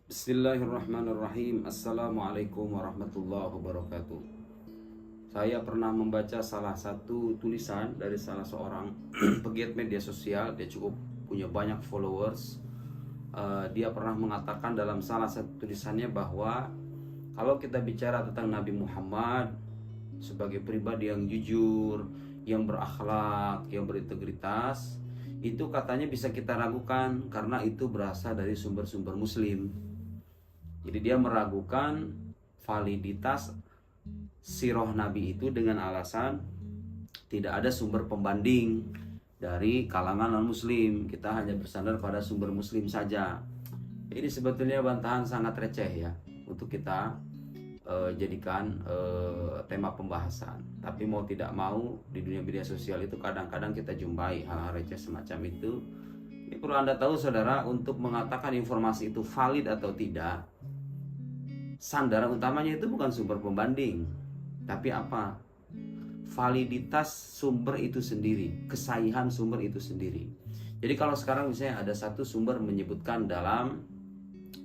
Bismillahirrahmanirrahim. Assalamualaikum warahmatullahi wabarakatuh. Saya pernah membaca salah satu tulisan dari salah seorang pegiat media sosial. Dia cukup punya banyak followers. Dia pernah mengatakan dalam salah satu tulisannya bahwa kalau kita bicara tentang Nabi Muhammad sebagai pribadi yang jujur, yang berakhlak, yang berintegritas, itu katanya bisa kita ragukan karena itu berasal dari sumber-sumber Muslim. Jadi dia meragukan validitas sirah Nabi itu dengan alasan tidak ada sumber pembanding dari kalangan non-muslim. Kita hanya bersandar pada sumber muslim saja. Ini sebetulnya bantahan sangat receh ya untuk kita jadikan tema pembahasan. Tapi mau tidak mau di dunia media sosial itu kadang-kadang kita jumpai hal-hal receh semacam itu. Ini perlu Anda tahu saudara, untuk mengatakan informasi itu valid atau tidak, sandaran utamanya itu bukan sumber pembanding, tapi apa? Validitas sumber itu sendiri, kesahihan sumber itu sendiri. Jadi kalau sekarang misalnya ada satu sumber menyebutkan dalam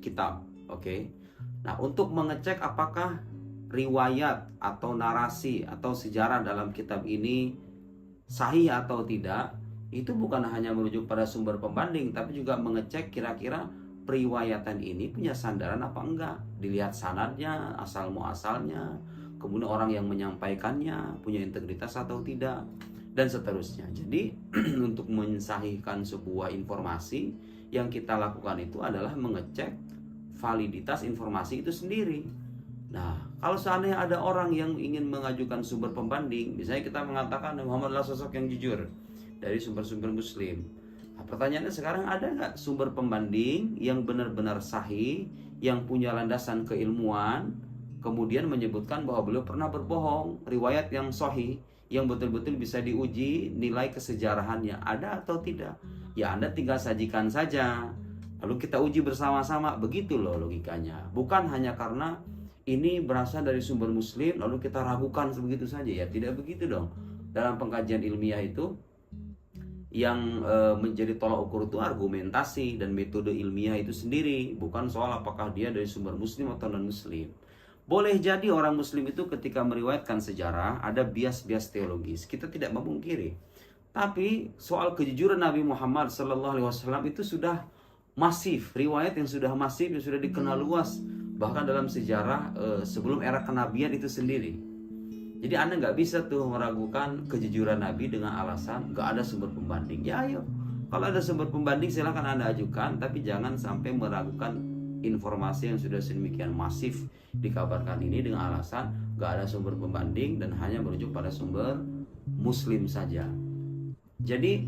kitab, oke? Nah, untuk mengecek apakah riwayat atau narasi atau sejarah dalam kitab ini sahih atau tidak, itu bukan hanya merujuk pada sumber pembanding, tapi juga mengecek kira-kira periwayatan ini punya sandaran apa enggak. Dilihat sanadnya, asal muasalnya, kemudian orang yang menyampaikannya punya integritas atau tidak, dan seterusnya. Jadi untuk mensahihkan sebuah informasi, yang kita lakukan itu adalah mengecek validitas informasi itu sendiri. Nah, kalau seandainya ada orang yang ingin mengajukan sumber pembanding, misalnya kita mengatakan Muhammad adalah sosok yang jujur dari sumber-sumber Muslim. Nah, pertanyaannya sekarang, ada nggak sumber pembanding yang benar-benar sahih, yang punya landasan keilmuan, kemudian menyebutkan bahwa beliau pernah berbohong, riwayat yang sahih, yang betul-betul bisa diuji nilai kesejarahannya, ada atau tidak? Ya Anda tinggal sajikan saja, lalu kita uji bersama-sama. Begitu loh logikanya. Bukan hanya karena ini berasal dari sumber Muslim lalu kita ragukan sebegitu saja. Ya tidak begitu dong. Dalam pengkajian ilmiah itu yang menjadi tolak ukur itu argumentasi dan metode ilmiah itu sendiri, bukan soal apakah dia dari sumber Muslim atau non Muslim. Boleh jadi orang Muslim itu ketika meriwayatkan sejarah ada bias-bias teologis, kita tidak memungkiri. Tapi soal kejujuran Nabi Muhammad SAW itu sudah masif, riwayat yang sudah masif, yang sudah dikenal luas, bahkan dalam sejarah sebelum era kenabian itu sendiri. Jadi Anda nggak bisa tuh meragukan kejujuran Nabi dengan alasan nggak ada sumber pembanding. Ya ayo, kalau ada sumber pembanding silahkan Anda ajukan, tapi jangan sampai meragukan informasi yang sudah sedemikian masif dikabarkan ini dengan alasan nggak ada sumber pembanding dan hanya merujuk pada sumber Muslim saja. Jadi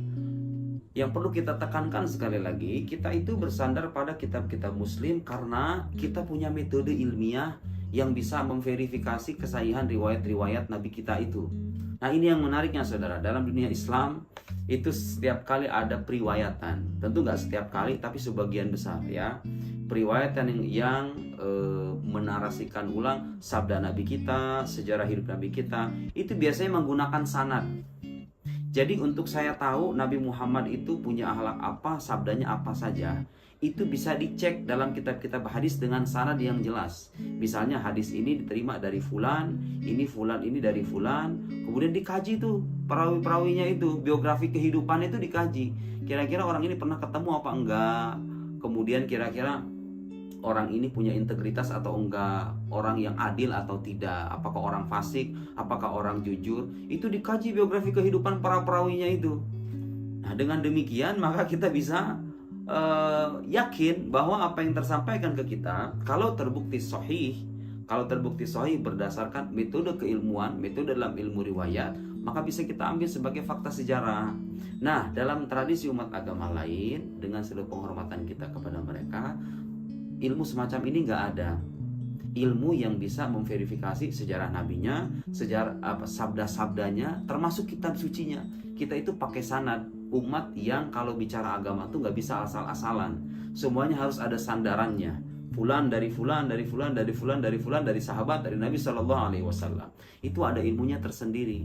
yang perlu kita tekankan sekali lagi, kita itu bersandar pada kitab-kitab Muslim karena kita punya metode ilmiah yang bisa memverifikasi kesahihan riwayat-riwayat Nabi kita itu. Nah, ini yang menariknya saudara. Dalam dunia Islam itu setiap kali ada periwayatan. Tentu nggak setiap kali, tapi sebagian besar ya. Periwayatan yang menarasikan ulang sabda Nabi kita, sejarah hidup Nabi kita, itu biasanya menggunakan sanad. Jadi untuk saya tahu Nabi Muhammad itu punya akhlak apa, sabdanya apa saja, itu bisa dicek dalam kitab-kitab hadis dengan sanad yang jelas. Misalnya hadis ini diterima dari fulan ini dari fulan, kemudian dikaji tuh perawi-perawinya itu, biografi kehidupan itu dikaji. Kira-kira orang ini pernah ketemu apa enggak? Kemudian kira-kira orang ini punya integritas atau enggak, orang yang adil atau tidak, apakah orang fasik, apakah orang jujur, itu dikaji biografi kehidupan para perawinya itu. Nah, dengan demikian maka kita bisa yakin bahwa apa yang tersampaikan ke kita, kalau terbukti sahih berdasarkan metode keilmuan, metode dalam ilmu riwayat, maka bisa kita ambil sebagai fakta sejarah. Nah, dalam tradisi umat agama lain, dengan seluruh penghormatan kita kepada mereka, ilmu semacam ini nggak ada. Ilmu yang bisa memverifikasi sejarah nabinya, sejarah sabda-sabdanya, termasuk kitab sucinya. Kita itu pakai sanad. Umat yang kalau bicara agama tuh nggak bisa asal-asalan. Semuanya harus ada sandarannya. Fulan dari fulan, dari fulan, dari fulan, dari fulan, dari sahabat, dari Nabi SAW. Itu ada ilmunya tersendiri.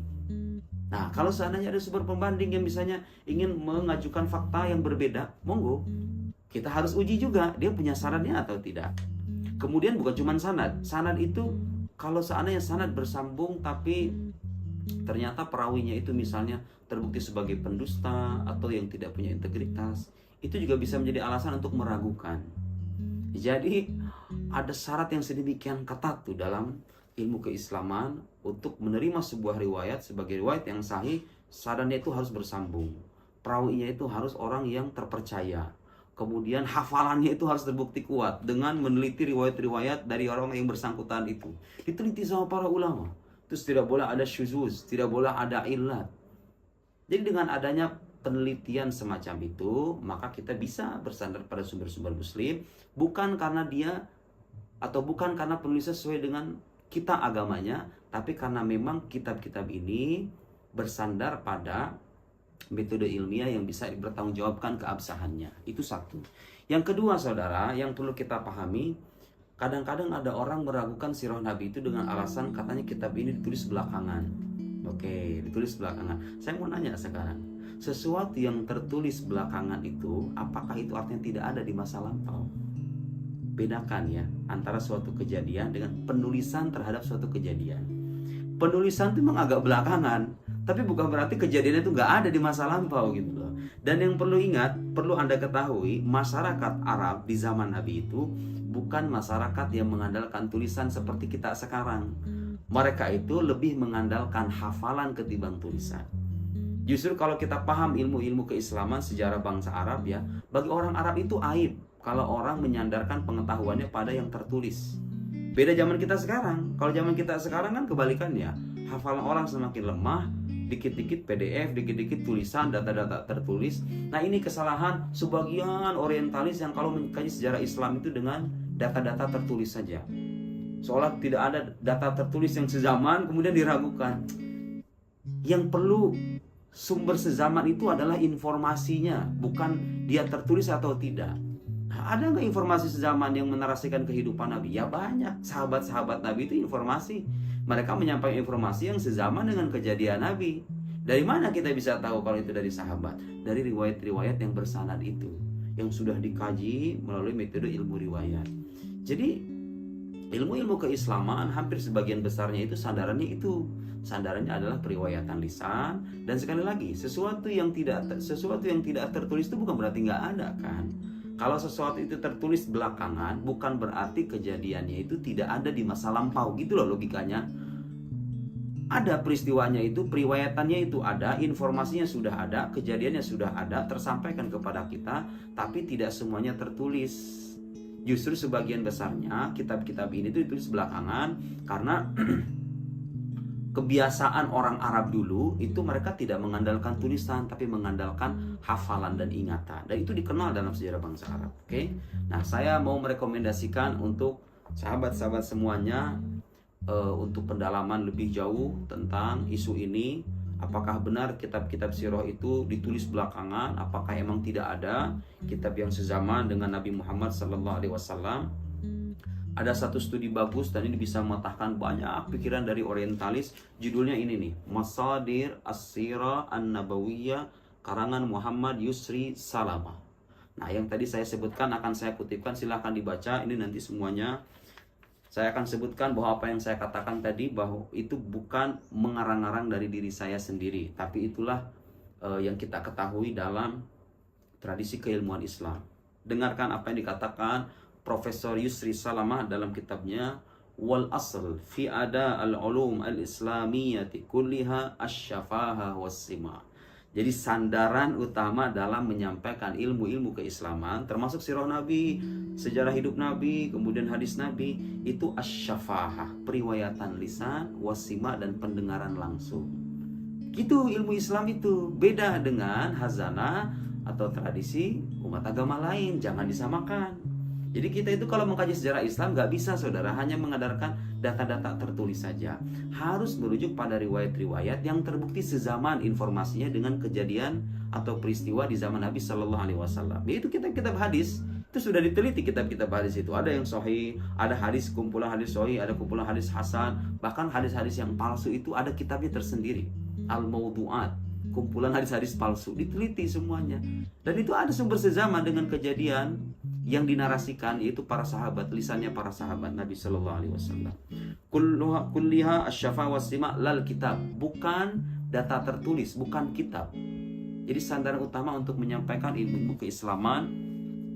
Nah, kalau seandainya ada sumber pembanding yang misalnya ingin mengajukan fakta yang berbeda, monggo. kita harus uji juga dia punya sanadnya atau tidak. Kemudian bukan cuma sanad. Sanad itu kalau seandainya sanad bersambung tapi ternyata perawinya itu misalnya terbukti sebagai pendusta atau yang tidak punya integritas, itu juga bisa menjadi alasan untuk meragukan. Jadi ada syarat yang sedemikian ketat tuh dalam ilmu keislaman untuk menerima sebuah riwayat sebagai riwayat yang sahih. Sanadnya itu harus bersambung, perawinya itu harus orang yang terpercaya, kemudian hafalannya itu harus terbukti kuat dengan meneliti riwayat-riwayat dari orang yang bersangkutan itu. Diteliti sama para ulama. Terus tidak boleh ada syuzuz, tidak boleh ada illat. Jadi dengan adanya penelitian semacam itu, maka kita bisa bersandar pada sumber-sumber muslim, bukan karena dia atau bukan karena penulisnya sesuai dengan kita agamanya, tapi karena memang kitab-kitab ini bersandar pada metode ilmiah yang bisa dipertanggungjawabkan keabsahannya. Itu satu. Yang kedua, saudara, yang perlu kita pahami, kadang-kadang ada orang meragukan sirah Nabi itu dengan alasan katanya kitab ini ditulis belakangan. Oke, ditulis belakangan. Saya mau nanya sekarang, sesuatu yang tertulis belakangan itu, apakah itu artinya tidak ada di masa lampau? Bedakan ya antara suatu kejadian dengan penulisan terhadap suatu kejadian. Penulisan itu memang agak belakangan, tapi bukan berarti kejadian itu nggak ada di masa lampau gitu loh. Dan yang perlu ingat, perlu Anda ketahui, masyarakat Arab di zaman Nabi itu bukan masyarakat yang mengandalkan tulisan seperti kita sekarang. Mereka itu lebih mengandalkan hafalan ketimbang tulisan. Justru kalau kita paham ilmu-ilmu keislaman sejarah bangsa Arab ya, bagi orang Arab itu aib kalau orang menyandarkan pengetahuannya pada yang tertulis. Beda zaman kita sekarang. Kalau zaman kita sekarang kan kebalikannya. Hafalan orang semakin lemah, dikit-dikit PDF, dikit-dikit tulisan, data-data tertulis. Nah ini kesalahan sebagian orientalis yang kalau mengkaji sejarah Islam itu dengan data-data tertulis saja. Seolah tidak ada data tertulis yang sezaman kemudian diragukan. Yang perlu sumber sezaman itu adalah informasinya, bukan dia tertulis atau tidak. Nah, ada nggak informasi sezaman yang menarasikan kehidupan Nabi? Ya banyak. Sahabat-sahabat Nabi itu informasi. Mereka menyampaikan informasi yang sezaman dengan kejadian Nabi. Dari mana kita bisa tahu kalau itu dari sahabat? Dari riwayat-riwayat yang bersanad itu, yang sudah dikaji melalui metode ilmu riwayat. Jadi ilmu-ilmu keislaman hampir sebagian besarnya itu sandarannya adalah periwayatan lisan. Dan sekali lagi, sesuatu yang tidak tertulis itu bukan berarti nggak ada kan. Kalau sesuatu itu tertulis belakangan, bukan berarti kejadiannya itu tidak ada di masa lampau, gitu loh logikanya. Ada peristiwanya itu, periwayatannya itu ada, informasinya sudah ada, kejadiannya sudah ada, tersampaikan kepada kita, tapi tidak semuanya tertulis. Justru sebagian besarnya kitab-kitab ini itu ditulis belakangan karena kebiasaan orang Arab dulu itu mereka tidak mengandalkan tulisan tapi mengandalkan hafalan dan ingatan, dan itu dikenal dalam sejarah bangsa Arab. Oke? Nah, saya mau merekomendasikan untuk sahabat-sahabat semuanya untuk pendalaman lebih jauh tentang isu ini. Apakah benar kitab-kitab sirah itu ditulis belakangan? Apakah emang tidak ada kitab yang sezaman dengan Nabi Muhammad SAW? Ada satu studi bagus dan ini bisa mematahkan banyak pikiran dari orientalis. Judulnya ini nih, Masadir As-Sirah An-Nabawiyah, karangan Muhammad Yusri Salamah. Nah, yang tadi saya sebutkan akan saya kutipkan, silahkan dibaca. Ini nanti semuanya saya akan sebutkan bahwa apa yang saya katakan tadi, bahwa itu bukan mengarang-arang dari diri saya sendiri, tapi itulah yang kita ketahui dalam tradisi keilmuan Islam. Dengarkan apa yang dikatakan Profesor Yusri Salamah dalam kitabnya Wal Asl fi Ada al-Ulum al-Islamiyyati kulliha asy-Syafahah was-Sima. Jadi sandaran utama dalam menyampaikan ilmu-ilmu keislaman, termasuk sirah Nabi, sejarah hidup Nabi, kemudian hadis Nabi, itu asy-Syafahah, periwayatan lisan, was-Sima, dan pendengaran langsung. Gitu ilmu Islam itu. Beda dengan hazanah atau tradisi umat agama lain, jangan disamakan. Jadi kita itu kalau mengkaji sejarah Islam nggak bisa, saudara, hanya mengandalkan data-data tertulis saja. Harus merujuk pada riwayat-riwayat yang terbukti sezaman informasinya dengan kejadian atau peristiwa di zaman Nabi Shallallahu Alaihi Wasallam. Yaitu kitab-kitab hadis itu sudah diteliti. Kitab-kitab hadis itu ada yang sahih, ada hadis kumpulan hadis sahih, ada kumpulan hadis hasan, bahkan hadis-hadis yang palsu itu ada kitabnya tersendiri. Al-Mawdu'at, kumpulan hadis-hadis palsu, diteliti semuanya. Dan itu ada sumber sezaman dengan kejadian yang dinarasikan, yaitu para sahabat, lisannya para sahabat Nabi Shallallahu Alaihi Wasallam. Kulliha asyafa wasima lal kitab, bukan data tertulis, bukan kitab. Jadi sandaran utama untuk menyampaikan ilmu keislaman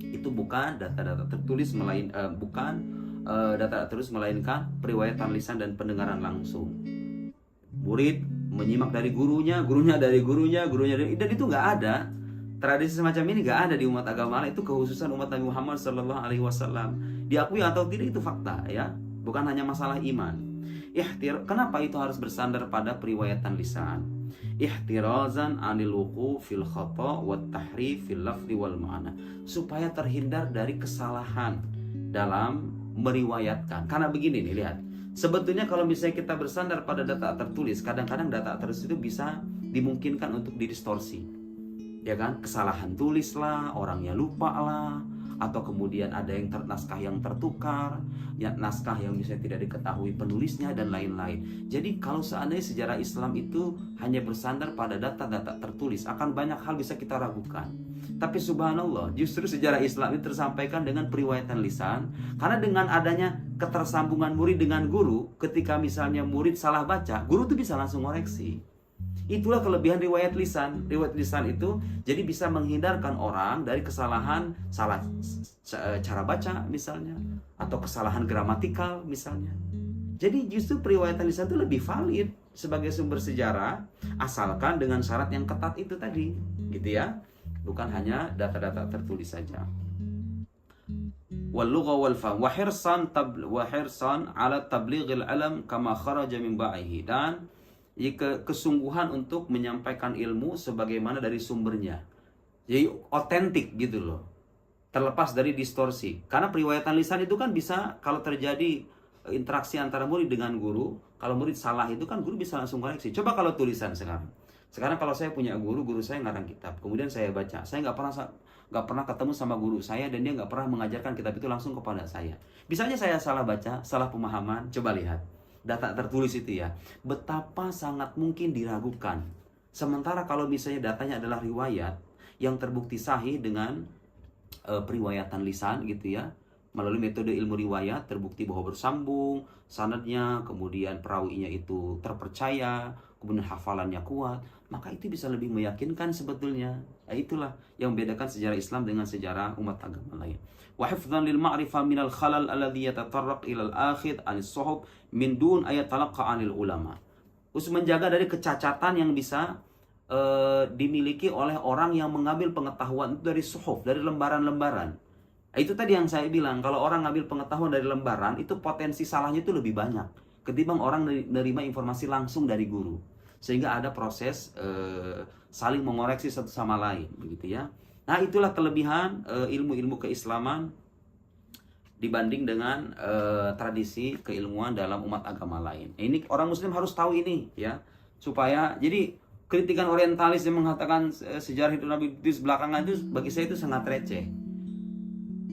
itu bukan data-data tertulis, melainkan periwayatan lisan dan pendengaran langsung. Murid menyimak dari gurunya, gurunya dari gurunya, dan itu nggak ada. Tradisi semacam ini nggak ada di umat agama lain. Itu kekhususan umat Nabi Muhammad Sallallahu Alaihi Wasallam. Diakui atau tidak itu fakta, ya, bukan hanya masalah iman. Kenapa itu harus bersandar pada periwayatan lisan? Ihtirazan anil wuqu fil khata' wat tahrif fil lafzi wal ma'na, supaya terhindar dari kesalahan dalam meriwayatkan. Karena begini nih, lihat. Sebetulnya kalau misalnya kita bersandar pada data tertulis, kadang-kadang data tertulis itu bisa dimungkinkan untuk didistorsi. Ya kan? Kesalahan tulis lah, orangnya lupa lah, atau kemudian ada yang naskah yang tertukar, ya, naskah yang misalnya tidak diketahui penulisnya dan lain-lain. Jadi kalau seandainya sejarah Islam itu hanya bersandar pada data-data tertulis, akan banyak hal bisa kita ragukan. Tapi subhanallah, justru sejarah Islam itu tersampaikan dengan periwayatan lisan, karena dengan adanya ketersambungan murid dengan guru, ketika misalnya murid salah baca, guru itu bisa langsung koreksi. Itulah kelebihan riwayat lisan. Riwayat lisan itu jadi bisa menghindarkan orang dari kesalahan, salah cara baca misalnya, atau kesalahan gramatikal misalnya. Jadi justru periwayatan lisan itu lebih valid sebagai sumber sejarah, asalkan dengan syarat yang ketat itu tadi, gitu ya. Bukan hanya data-data tertulis saja. Wal lugha wal fahm wa hirsan ala tablighil alam kama kharaja min ba'ihi, dan kesungguhan untuk menyampaikan ilmu sebagaimana dari sumbernya. Jadi otentik gitu loh. Terlepas dari distorsi. Karena periwayatan lisan itu kan bisa, kalau terjadi interaksi antara murid dengan guru, kalau murid salah itu kan guru bisa langsung koreksi. Coba kalau tulisan sekarang. Sekarang kalau saya punya guru saya ngarang kitab, kemudian saya baca, saya nggak pernah ketemu sama guru saya dan dia nggak pernah mengajarkan kitab itu langsung kepada saya. Bisa aja saya salah baca, salah pemahaman. Coba lihat data tertulis itu ya, betapa sangat mungkin diragukan. Sementara kalau misalnya datanya adalah riwayat yang terbukti sahih dengan periwayatan lisan gitu ya, melalui metode ilmu riwayat, terbukti bahwa bersambung sanadnya, kemudian perawinya itu terpercaya, kemudian hafalannya kuat, maka itu bisa lebih meyakinkan sebetulnya. Itulah yang membedakan sejarah Islam dengan sejarah umat agama lain. Wa hifdzan lil ma'rifah minal khalal alladhi yatatarraq ila al-akhid anis suhub min dun ayat talaqqa anil ulama. Untuk menjaga dari kecacatan yang bisa dimiliki oleh orang yang mengambil pengetahuan itu dari suhuf, dari lembaran-lembaran. Itu tadi yang saya bilang, kalau orang ngambil pengetahuan dari lembaran, itu potensi salahnya itu lebih banyak ketimbang orang menerima informasi langsung dari guru. Sehingga ada proses saling mengoreksi satu sama lain, begitu ya. Nah, itulah kelebihan ilmu-ilmu keislaman dibanding dengan tradisi keilmuan dalam umat agama lain. Ini orang muslim harus tahu ini ya, supaya jadi kritikan orientalis yang mengatakan sejarah hidup Nabi di belakangan itu bagi saya itu sangat receh.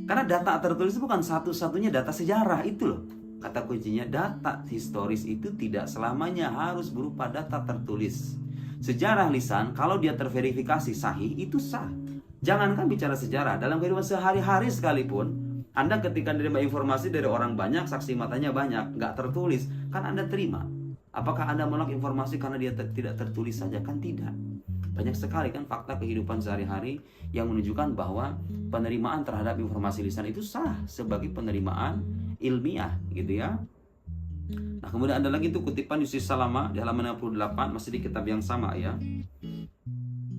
Karena data tertulis itu bukan satu-satunya data sejarah itu loh. Kata kuncinya, data historis itu tidak selamanya harus berupa data tertulis. Sejarah lisan kalau dia terverifikasi sahih itu sah. Jangankan bicara sejarah, dalam kehidupan sehari-hari sekalipun, Anda ketika menerima informasi dari orang banyak, saksi matanya banyak, nggak tertulis, kan Anda terima. Apakah Anda menolak informasi karena dia tidak tertulis saja? Kan tidak. Banyak sekali kan fakta kehidupan sehari-hari yang menunjukkan bahwa penerimaan terhadap informasi lisan itu sah sebagai penerimaan ilmiah gitu ya. Nah, kemudian ada lagi tuh kutipan Yusuf Salama di halaman 68, masih di kitab yang sama ya.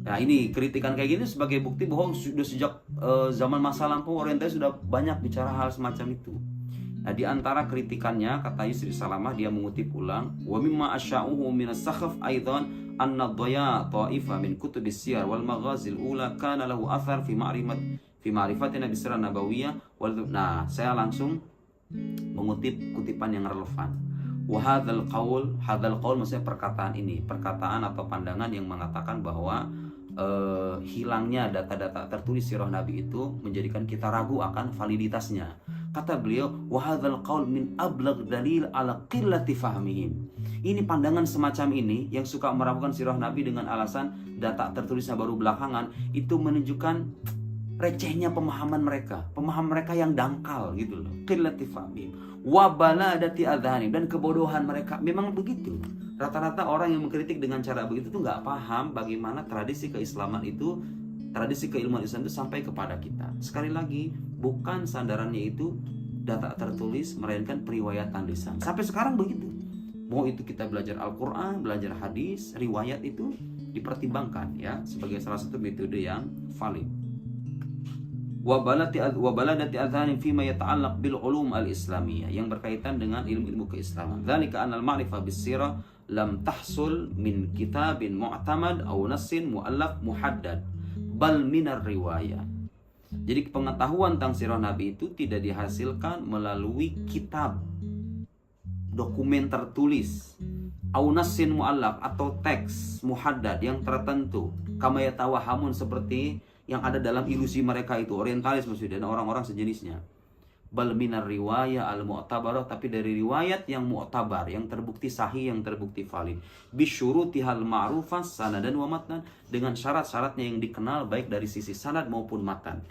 Nah, ini kritikan kayak gini sebagai bukti bahwa sudah sejak zaman masa lampau orientalis sudah banyak bicara hal semacam itu. Nah, di antara kritikannya kata Yusuf Salamah, dia mengutip ulang, wa mimma asya'uhu min as-sakhaf aidan anna dhaya ta'ifa min kutubis siyar wal maghazil ula kana lahu athar fi ma'rifatina bisirah nabawiyah wal. Nah, saya langsung mengutip kutipan yang relevan. Wa hadzal qaul maksudnya perkataan ini, perkataan atau pandangan yang mengatakan bahwa hilangnya data-data tertulis sirah Nabi itu menjadikan kita ragu akan validitasnya. Kata beliau, wa hadzal qaul min ablagh dalil ala qillati fahmihim. Ini pandangan semacam ini yang suka meragukan sirah Nabi dengan alasan data tertulisnya baru belakangan, itu menunjukkan recehnya pemahaman mereka yang dangkal gitu loh. Qillati fahmihim wa baladati adhanim, dan kebodohan mereka memang begitu. Rata-rata orang yang mengkritik dengan cara begitu tuh nggak paham bagaimana tradisi keislaman itu, tradisi keilmuan Islam itu sampai kepada kita. Sekali lagi, bukan sandarannya itu data tertulis, melainkan periwayatan lisan. Sampai sekarang begitu. Mau itu kita belajar Al-Quran, belajar hadis, riwayat itu dipertimbangkan ya sebagai salah satu metode yang valid. Wa baladati adhanin fima yata'allaq bil ulum al-islamiyah, yang berkaitan dengan ilmu-ilmu keislaman. Dzalika anna al-ma'rifah bis-sirah lam tahsul min kitabin mu'tamad aw nassin mu'allaf muhaddad bal minar riwayah. Jadi pengetahuan tentang sirah Nabi itu tidak dihasilkan melalui kitab, dokumen tertulis, au nassin mu'allaf, atau teks muhaddad yang tertentu, kama yatawahamun, seperti yang ada dalam ilusi mereka itu, orientalis maksudnya, dan orang-orang sejenisnya. Bal minar riwayah al-mu'tabarah, tapi dari riwayat yang mu'tabar, yang terbukti sahih, yang terbukti valid. Bisyurutihal ma'rufah sanadan wa matnan, dengan syarat-syaratnya yang dikenal baik dari sisi sanad maupun matan.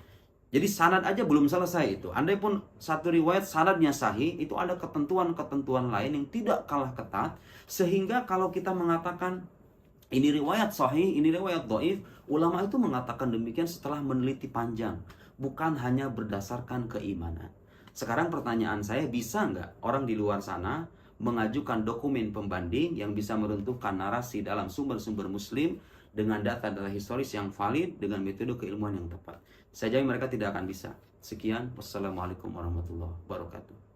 Jadi sanad aja belum selesai itu. Andai pun satu riwayat sanadnya sahih, itu ada ketentuan-ketentuan lain yang tidak kalah ketat, sehingga kalau kita mengatakan ini riwayat sahih, ini riwayat dhaif, ulama itu mengatakan demikian setelah meneliti panjang, bukan hanya berdasarkan keimanan. Sekarang pertanyaan saya, bisa nggak orang di luar sana mengajukan dokumen pembanding yang bisa meruntuhkan narasi dalam sumber-sumber Muslim dengan data-data historis yang valid dengan metode keilmuan yang tepat? Saya jawab mereka tidak akan bisa. Sekian, wassalamualaikum warahmatullahi wabarakatuh.